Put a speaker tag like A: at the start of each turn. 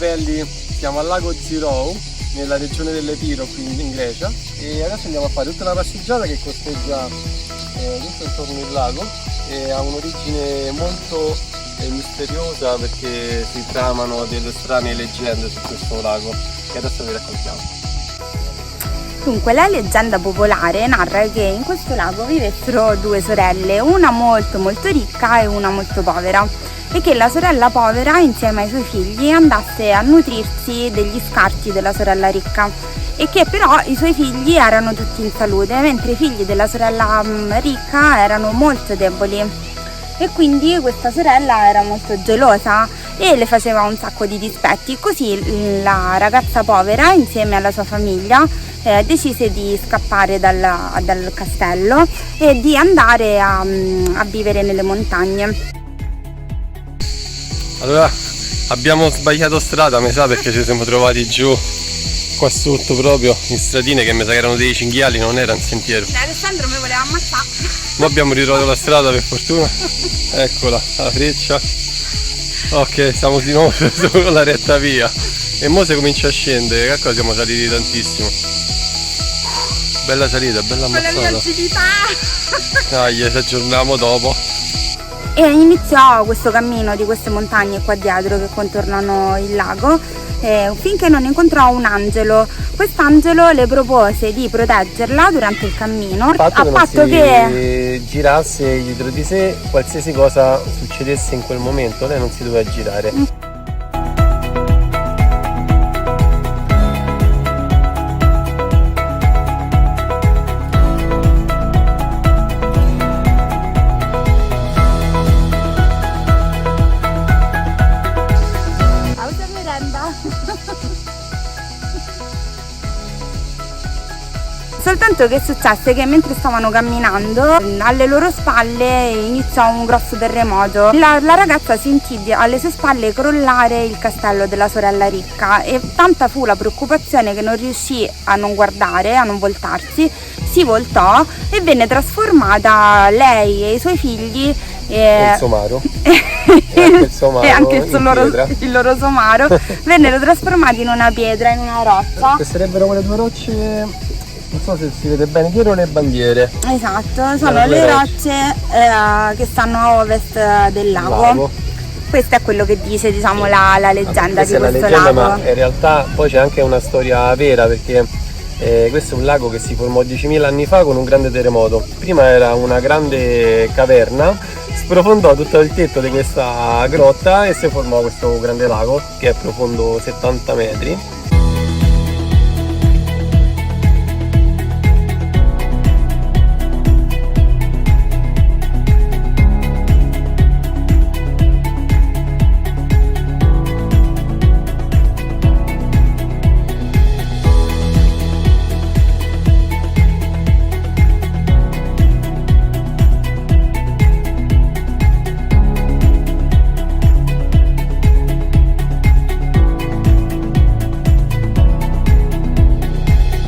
A: belli, siamo al lago Zirou, nella regione dell'Epiro, quindi in Grecia, e adesso andiamo a fare tutta una passeggiata che costeggia tutto intorno il lago e ha un'origine molto misteriosa perché si tramano delle strane leggende su questo lago che adesso vi raccontiamo.
B: Dunque, la leggenda popolare narra che in questo lago vivessero due sorelle, una molto ricca e una molto povera, e che la sorella povera insieme ai suoi figli andasse a nutrirsi degli scarti della sorella ricca, e che però i suoi figli erano tutti in salute, mentre i figli della sorella ricca erano molto deboli, e quindi questa sorella era molto gelosa e le faceva un sacco di dispetti. Così la ragazza povera insieme alla sua famiglia decise di scappare dal castello e di andare a vivere nelle montagne.
A: Allora abbiamo sbagliato strada, mi sa, perché ci siamo trovati giù qua sotto proprio in stradine che mi sa che erano dei cinghiali, non era un sentiero.
B: Alessandro mi voleva ammazzare.
A: Noi abbiamo ritrovato la strada per fortuna, eccola la freccia. Ok, siamo di nuovo sulla retta via e mo si comincia a scendere, ecco, siamo saliti tantissimo. Bella salita, bella ammazzata.
B: Con la mia agilità.
A: Dai, ci aggiorniamo dopo.
B: E iniziò questo cammino di queste montagne qua dietro che contornano il lago, finché non incontrò un angelo. Quest'angelo le propose di proteggerla durante il cammino, a patto che
A: girasse dietro di sé, qualsiasi cosa succedesse in quel momento, lei non si doveva girare.
B: Soltanto che successe che mentre stavano camminando alle loro spalle iniziò un grosso terremoto. La ragazza sentì alle sue spalle crollare il castello della sorella ricca e tanta fu la preoccupazione che non riuscì a non guardare, a non voltarsi, si voltò e venne trasformata lei e i suoi figli
A: il somaro
B: e anche il loro somaro vennero trasformati in una pietra, in una roccia.
A: Queste sarebbero quelle due rocce, non so se si vede bene, dietro le bandiere.
B: Esatto, sono le rocce che stanno a ovest del lago. Questo è quello che dice, diciamo, la leggenda di questo lago.
A: Ma in realtà poi c'è anche una storia vera, perché questo è un lago che si formò 10.000 anni fa con un grande terremoto. Prima era una grande caverna, sprofondò tutto il tetto di questa grotta e si formò questo grande lago che è profondo 70 metri.